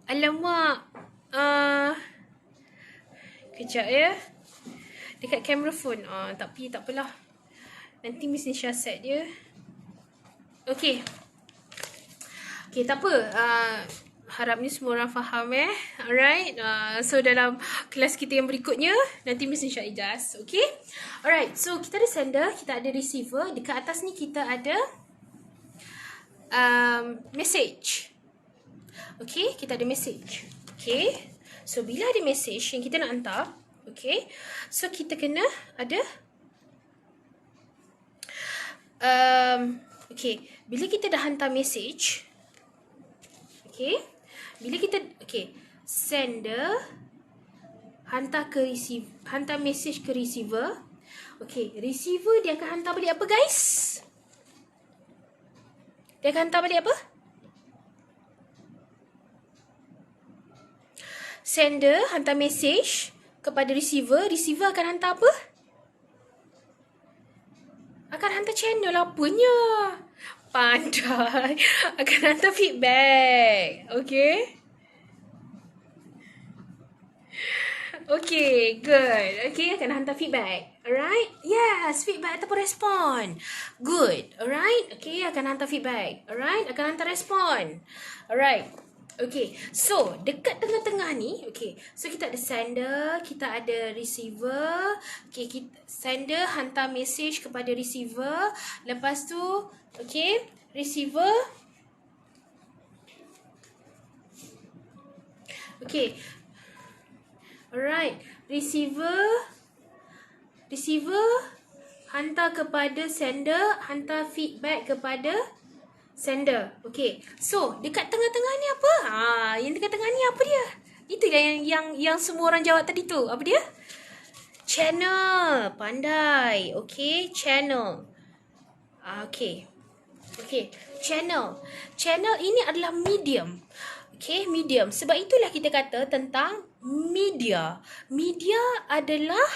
Alamak. Kejap ya. Dekat kamera phone. Tapi tak apalah. Nanti Miss Nisha set dia. Okay. Okay, tak apa. Harapnya semua orang faham Alright. So dalam kelas kita yang berikutnya, nanti Miss Nisha adjust. Okay. Alright. So kita ada sender, kita ada receiver. Dekat atas ni kita ada message. Okay, kita ada message. Okay, so bila ada message yang kita nak hantar, okay, so kita kena ada okay, bila kita dah hantar message, okay, sender hantar message ke receiver. Okay, receiver dia akan hantar balik apa guys? Dia akan hantar balik apa? Sender hantar message kepada receiver. Receiver akan hantar apa? Akan hantar channel apanya? Pandai. Akan hantar feedback. Okay. Okay, good. Okay, akan hantar feedback. Alright? Yes, feedback ataupun respon. Good. Alright? Okay, akan hantar feedback. Alright? Akan hantar respon. Alright. Okay, so dekat tengah-tengah ni, okay, so kita ada sender, kita ada receiver. Okay, sender hantar message kepada receiver. Lepas tu, okay, receiver. Okay, alright, receiver hantar kepada sender, hantar feedback kepada sender. Okay. So, dekat tengah-tengah ni apa? Yang dekat tengah ni apa dia? Itu yang semua orang jawab tadi tu. Apa dia? Channel. Pandai. Okay. Channel. Okay. Okay. Channel. Channel ini adalah medium. Okay. Medium. Sebab itulah kita kata tentang media. Media adalah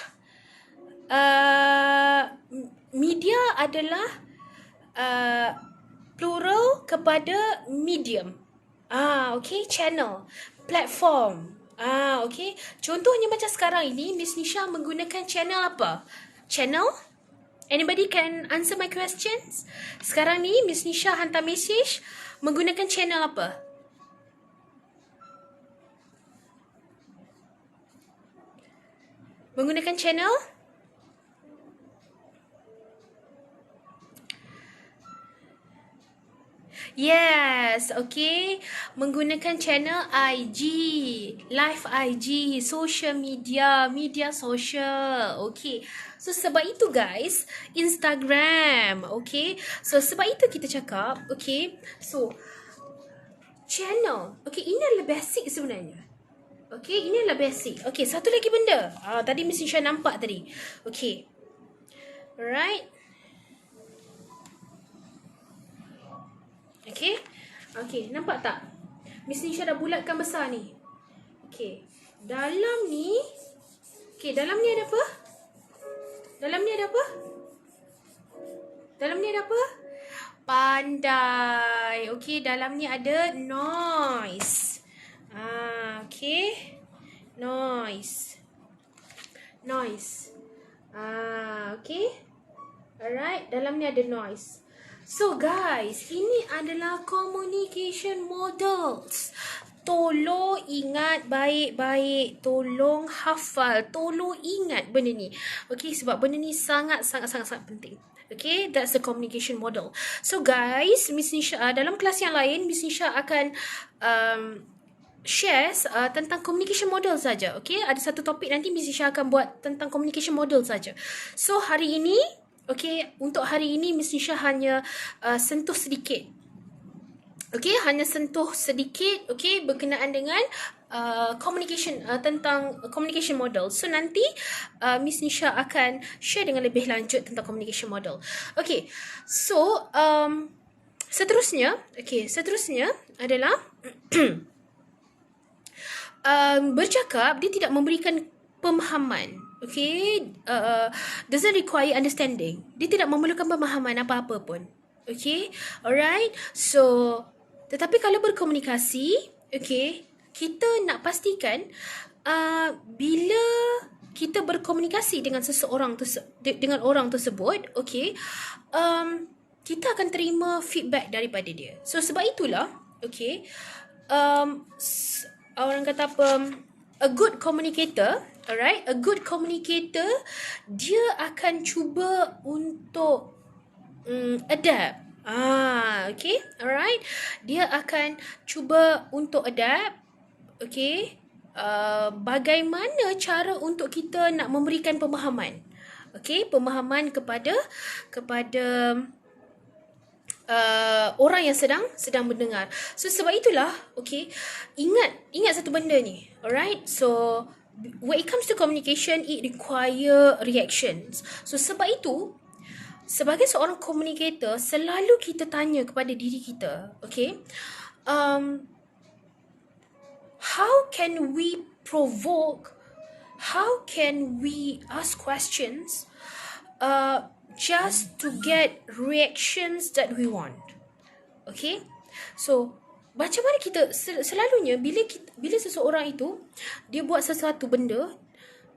plural kepada medium. Okay, channel, platform. Okay. Contohnya macam sekarang ini, Miss Nisha menggunakan channel apa? Channel? Anybody can answer my questions? Sekarang ni, Miss Nisha hantar message menggunakan channel apa? Menggunakan channel? Yes, okay. Menggunakan channel IG, live IG, social media, media social. Okay. So sebab itu guys, Instagram, okay. So sebab itu kita cakap, okay. So channel, okay, ini adalah basic sebenarnya. Okay, ini adalah basic. Okay, satu lagi benda. Tadi Miss Nisha nampak tadi. Okay. Alright. Okay. Okay, nampak tak? Miss Nisha dah bulatkan besar ni. Okay. Dalam ni dalam ni ada apa? Dalam ni ada apa? Dalam ni ada apa? Pandai. Okay, dalam ni ada noise. Okay. Noise. Okay. Alright, dalam ni ada noise. So guys, ini adalah communication models. Tolong ingat baik-baik. Tolong hafal. Tolong ingat benda ni. Okay, sebab benda ni sangat penting. Okay, that's the communication model. So guys, Miss Nisha, dalam kelas yang lain, Miss Nisha akan share tentang communication model saja. Okay, ada satu topik nanti Miss Nisha akan buat tentang communication model saja. So hari ini, okay, untuk hari ini Miss Nisha hanya sentuh sedikit. Okay, hanya sentuh sedikit, okay, berkenaan dengan communication, tentang communication model. So nanti Miss Nisha akan share dengan lebih lanjut tentang communication model. Okay, so seterusnya adalah bercakap, dia tidak memberikan pemahaman. Okay, doesn't require understanding. Dia tidak memerlukan pemahaman apa-apa pun. Okay, alright. So tetapi kalau berkomunikasi, okay, kita nak pastikan bila kita berkomunikasi dengan dengan orang tersebut, okay, kita akan terima feedback daripada dia. So sebab itulah, okay, orang kata apa, a good communicator, alright, a good communicator, dia akan cuba untuk adapt. Okay, alright. Dia akan cuba untuk adapt. Okay, bagaimana cara untuk kita nak memberikan pemahaman. Okay, pemahaman kepada orang yang sedang mendengar. So sebab itulah, okay, ingat satu benda ni. Alright, so when it comes to communication, it require reactions. So sebab itu, sebagai seorang communicator, selalu kita tanya kepada diri kita, okay, how can we provoke, how can we ask questions just to get reactions that we want. Okay, so macam mana kita selalunya bila seseorang itu dia buat sesuatu benda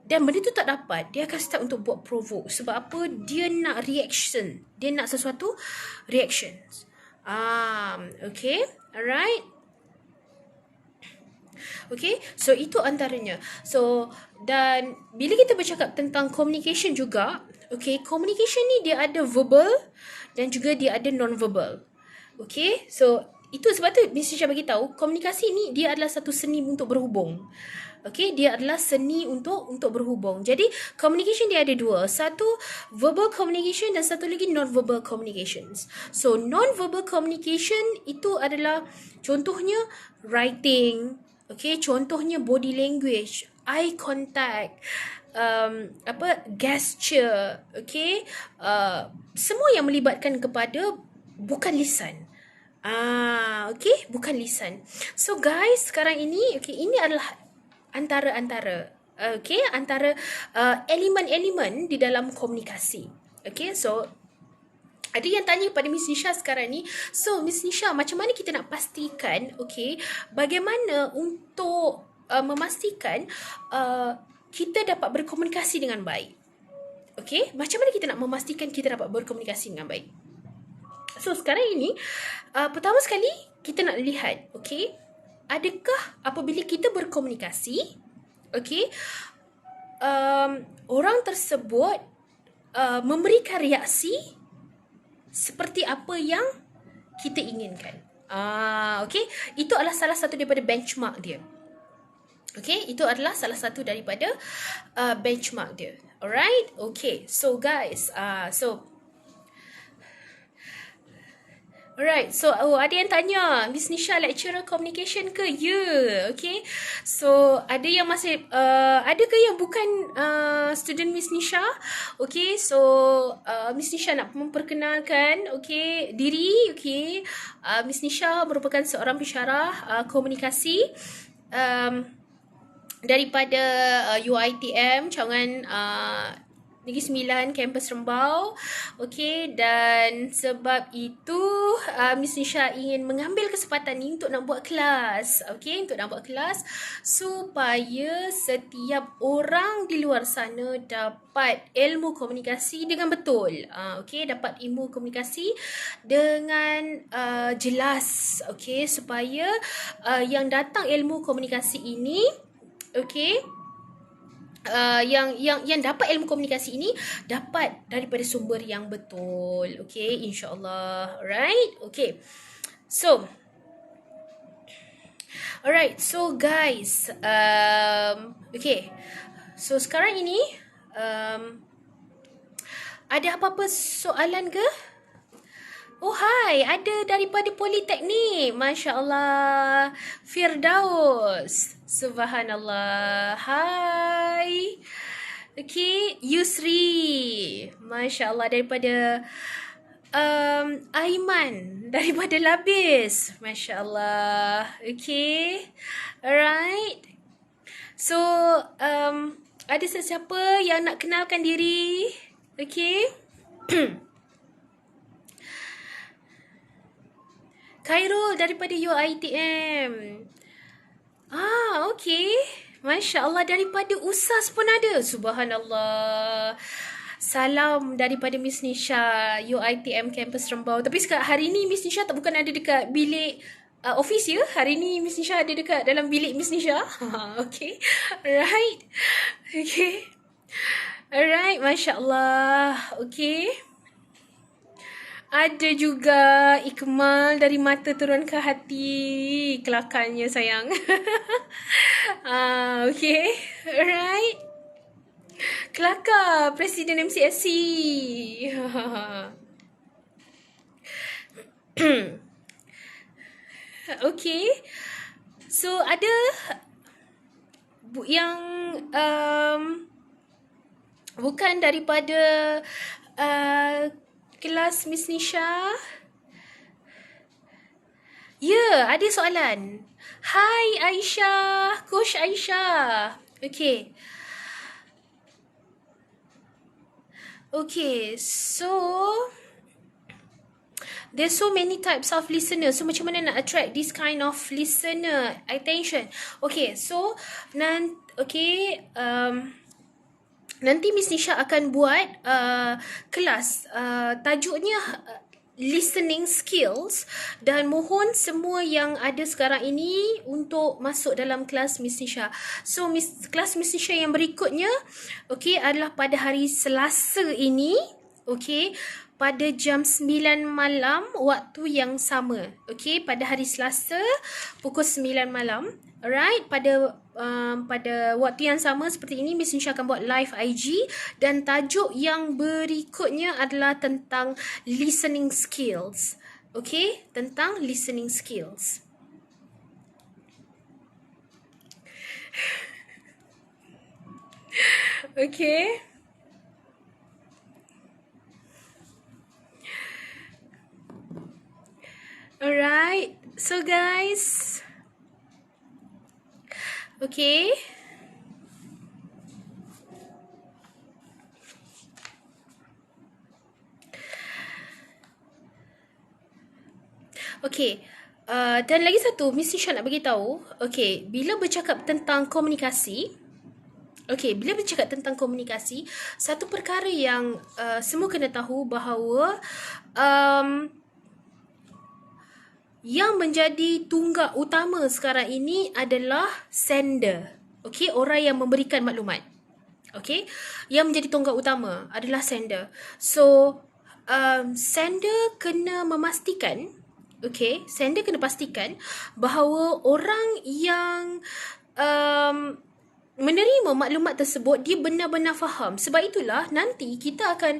dan benda tu tak dapat, dia akan start untuk buat provoke. Sebab apa? Dia nak reaction. Dia nak sesuatu reactions. Okay, alright. Okay, so itu antaranya. So, dan bila kita bercakap tentang communication juga, okay, communication ni dia ada verbal dan juga dia ada non-verbal. Okay, so itu sebab tu Miss Nisha bagi tahu, komunikasi ni dia adalah satu seni untuk berhubung. Okay, dia adalah seni untuk berhubung. Jadi, communication dia ada dua. Satu, verbal communication dan satu lagi non-verbal communications. So, non-verbal communication itu adalah contohnya writing, okay, contohnya body language, eye contact, gesture, okay, semua yang melibatkan kepada bukan lisan. Okay, bukan lisan. So guys, sekarang ini, okay, ini adalah antara elemen-elemen di dalam komunikasi. Okay, so ada yang tanya pada Miss Nisha sekarang ni, so Miss Nisha, macam mana kita nak pastikan, okay, bagaimana untuk memastikan kita dapat berkomunikasi dengan baik. Okay, macam mana kita nak memastikan kita dapat berkomunikasi dengan baik? So sekarang ini, pertama sekali kita nak lihat, okay, adakah apabila kita berkomunikasi, okay, orang tersebut memberikan reaksi seperti apa yang kita inginkan. Okay, itu adalah salah satu daripada benchmark dia. Okay, itu adalah salah satu daripada benchmark dia. Alright, okay, so guys, alright, so ada yang tanya, Miss Nisha lecturer communication ke? Ya, okay. So ada yang masih, ada ke yang bukan student Miss Nisha? Okay, so Miss Nisha nak memperkenalkan, okay, diri, okay. Miss Nisha merupakan seorang pensyarah komunikasi. daripada UiTM Cawangan Negeri Sembilan kampus Rembau. Okey, dan sebab itu Miss Nisha ingin mengambil kesempatan ni untuk nak buat kelas. Okey, untuk nak buat kelas supaya setiap orang di luar sana dapat ilmu komunikasi dengan betul. Okey, dapat ilmu komunikasi dengan jelas. Okey, supaya yang datang ilmu komunikasi ini, okey, yang dapat ilmu komunikasi ini dapat daripada sumber yang betul. Okay, insyaAllah. Alright, okay. So, alright, so guys, okay. So sekarang ini, ada apa-apa soalan ke? Oh hai, ada daripada Politeknik. Masya Allah. Firdaus. Subhanallah. Hai. Okay, Yusri. Masya Allah, daripada Aiman. Daripada Labis. Masya Allah. Okay. Alright. So, ada sesiapa yang nak kenalkan diri? Okay. Khairul daripada UiTM. Okey. Masya Allah, daripada USAS pun ada. Subhanallah. Salam daripada Miss Nisha, UiTM Campus Rembau. Tapi sekarang hari ni Miss Nisha tak bukan ada dekat bilik office ya. Hari ni Miss Nisha ada dekat dalam bilik Miss Nisha. Okey. Alright. Okay. Alright, Masya Allah. Okey. Ada juga Ikmal dari mata turun ke hati. Kelakarnya sayang. Okay. Alright. Kelakar Presiden MCSC. Okay. So ada yang bukan daripada kelas Miss Nisha. Ya, ada soalan. Hai Aisyah, Coach Aisyah. Okay. Okay, so there's so many types of listener. So macam mana nak attract this kind of listener attention? Okay, so nanti Miss Nisha akan buat kelas tajuknya listening skills, dan mohon semua yang ada sekarang ini untuk masuk dalam kelas Miss Nisha. So kelas Miss Nisha yang berikutnya adalah pada hari Selasa ini, pada jam 9 malam waktu yang sama. Pada hari Selasa pukul 9 malam. Alright, pada waktu yang sama seperti ini Miss Nisha akan buat live IG, dan tajuk yang berikutnya adalah tentang listening skills. Tentang listening skills. Alright, so guys, okay, dan lagi satu Miss Nisha nak bagi tahu, bila bercakap tentang komunikasi, satu perkara yang semua kena tahu bahawa yang menjadi tunggak utama sekarang ini adalah sender. Orang yang memberikan maklumat. Yang menjadi tunggak utama adalah sender. So, sender kena memastikan, sender kena pastikan bahawa orang yang menerima maklumat tersebut dia benar-benar faham. Sebab itulah nanti kita akan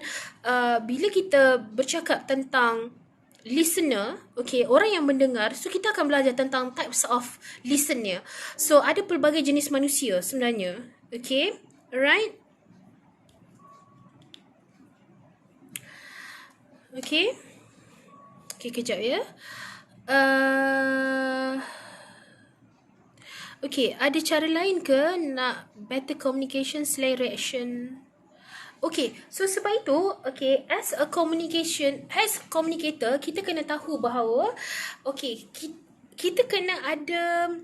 bila kita bercakap tentang listener, orang yang mendengar, so kita akan belajar tentang types of listener. So ada pelbagai jenis manusia sebenarnya. Alright. Kejap ya. Okay, ada cara lain ke nak better communication slash reaction? Okay, so sebab itu, okay, as communicator, kita kena tahu bahawa, okay, kita kena ada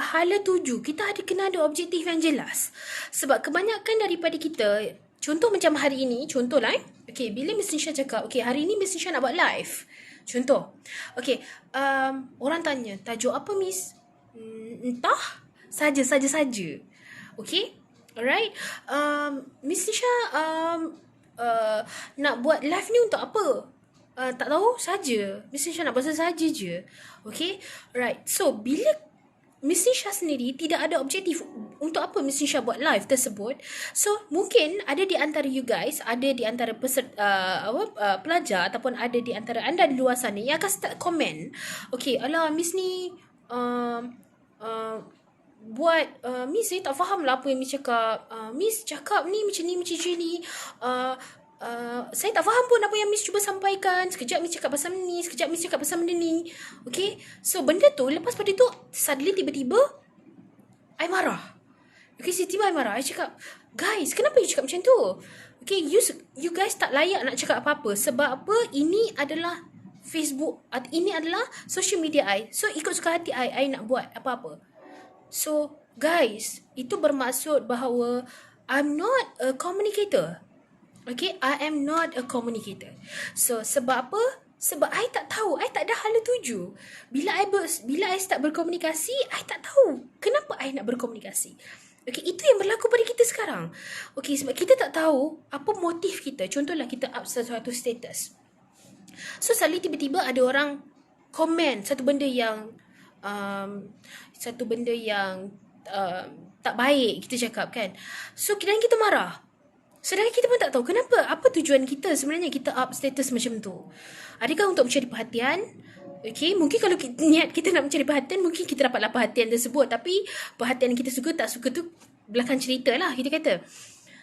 hala tuju. Kita kena ada objektif yang jelas. Sebab kebanyakan daripada kita, contoh macam hari ini, contoh lah okay, bila Miss Nisha cakap, okay, hari ini Miss Nisha nak buat live. Contoh. Okay, orang tanya, tajuk apa Miss? Entah, saja. Okay, alright. Miss Nisha nak buat live ni untuk apa? Tak tahu saja. Miss Nisha nak buat saja je. Okay, alright. So bila Miss Nisha sendiri tidak ada objektif untuk apa Miss Nisha buat live tersebut. So mungkin ada di antara you guys, ada di antara pelajar ataupun ada di antara anda di luar sana yang akan start komen. Okay, alah Miss ni buat Miss saya tak faham lah apa yang Miss cakap. Miss cakap ni macam ni. Saya tak faham pun apa yang Miss cuba sampaikan. Sekejap Miss cakap pasal ni, sekejap Miss cakap pasal benda ni. Okay, so benda tu lepas pada tu suddenly tiba-tiba I marah. Okay, tiba-tiba I marah. I cakap, guys, kenapa you cakap macam tu? Okay, you guys tak layak nak cakap apa-apa. Sebab apa? Ini adalah Facebook, ini adalah social media I. So ikut suka hati I nak buat apa-apa. So guys, itu bermaksud bahawa I'm not a communicator. Okay, I am not a communicator. So sebab apa? Sebab I tak tahu, I tak ada hala tuju. Bila I start berkomunikasi, I tak tahu kenapa I nak berkomunikasi. Okay, itu yang berlaku pada kita sekarang. Okay, sebab kita tak tahu apa motif kita. Contohlah kita up sesuatu status. So suddenly tiba-tiba ada orang komen satu benda yang tak baik kita cakap kan. So kita marah. Sedangkan kita pun tak tahu kenapa, apa tujuan kita sebenarnya kita up status macam tu. Adakah untuk mencari perhatian? Okay, mungkin kalau niat kita nak mencari perhatian, mungkin kita dapatlah perhatian tersebut. Tapi perhatian kita suka tak suka tu belakang cerita lah kita kata.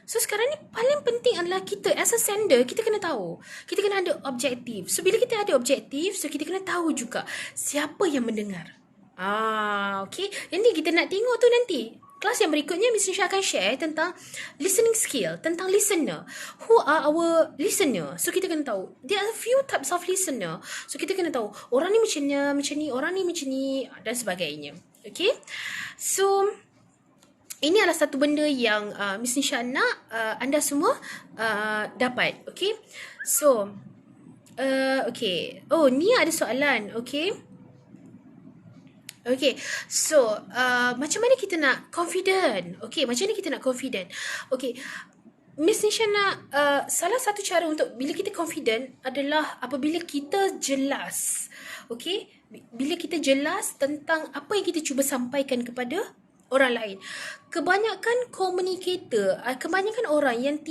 So sekarang ni paling penting adalah kita as a sender, kita kena tahu. Kita kena ada objektif. So bila kita ada objektif, so kita kena tahu juga siapa yang mendengar. Okay. Nanti kita nak tengok tu nanti. Kelas yang berikutnya Miss Nisha akan share tentang listening skill, tentang listener. Who are our listener? So kita kena tahu. There are a few types of listener. So kita kena tahu orang ni macam ni, orang ni macam ni dan sebagainya. Okay. So ini adalah satu benda yang Miss Nisha nak anda semua dapat. Okay. So okay. Oh, ni ada soalan. Okay. Okay, so macam mana kita nak confident? Okay, macam mana kita nak confident? Okay, Miss Nisha nak salah satu cara untuk bila kita confident adalah apabila kita jelas. Okay, bila kita jelas tentang apa yang kita cuba sampaikan kepada orang lain. Kebanyakan communicator, kebanyakan orang yang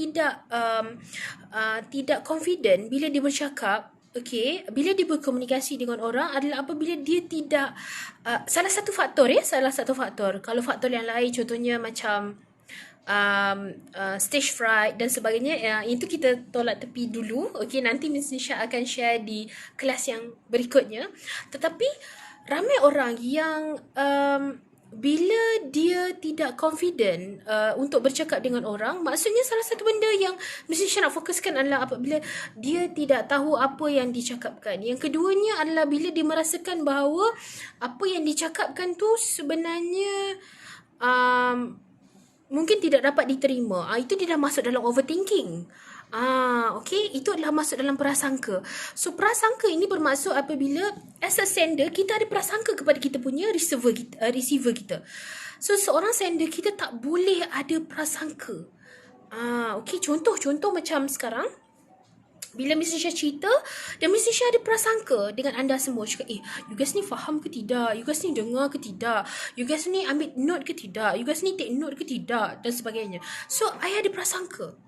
tidak confident bila dia bercakap. Okay, bila dia berkomunikasi dengan orang adalah apabila dia tidak salah satu faktor. Kalau faktor yang lain contohnya macam stage fright dan sebagainya, itu kita tolak tepi dulu. Okay, nanti Miss Nisha akan share di kelas yang berikutnya. Tetapi ramai orang yang bila dia tidak confident untuk bercakap dengan orang, maksudnya salah satu benda yang mesti saya nak fokuskan adalah apabila dia tidak tahu apa yang dicakapkan. Yang keduanya adalah bila dia merasakan bahawa apa yang dicakapkan tu sebenarnya mungkin tidak dapat diterima. Itu dia dah masuk dalam overthinking. Okay, itu adalah masuk dalam prasangka. So prasangka ini bermaksud apabila as a sender kita ada prasangka kepada kita punya receiver kita. So seorang sender kita tak boleh ada prasangka. Okay, contoh macam sekarang bila Miss Nisha cerita dan Miss Nisha ada prasangka dengan anda semua. Cakap, you guys ni faham ke tidak? You guys ni dengar ke tidak? You guys ni ambil note ke tidak? You guys ni take note ke tidak? Dan sebagainya. So, I ada prasangka.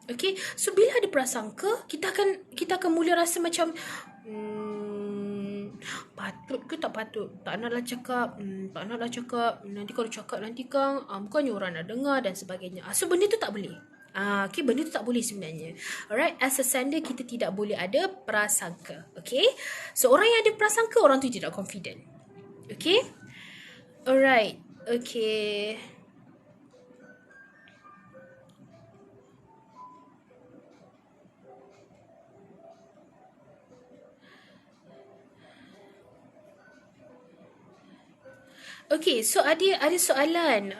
Okay, so bila ada prasangka, kita akan mula rasa macam patut ke tak patut? Tak naklah cakap. Nanti kalau cakap nanti kan bukannya orang nak dengar dan sebagainya. So benda tu tak boleh. Okay, benda tu tak boleh sebenarnya. Alright, as a sender kita tidak boleh ada prasangka. Okay, so orang yang ada prasangka, orang tu tidak confident. Okay. Alright. Okay. Okay, so ada soalan.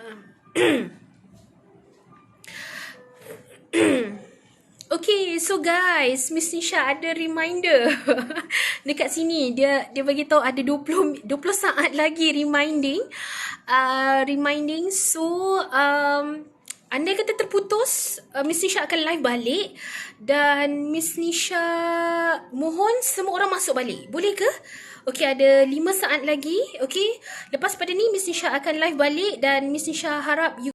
Okay, so guys, Miss Nisha ada reminder. Dekat sini dia bagi tahu ada 20 saat lagi reminding. Reminding. So andai kata terputus, Miss Nisha akan live balik dan Miss Nisha mohon semua orang masuk balik. Boleh ke? Okay, ada 5 saat lagi. Okay. Lepas pada ni Miss Nisha akan live balik dan Miss Nisha harap you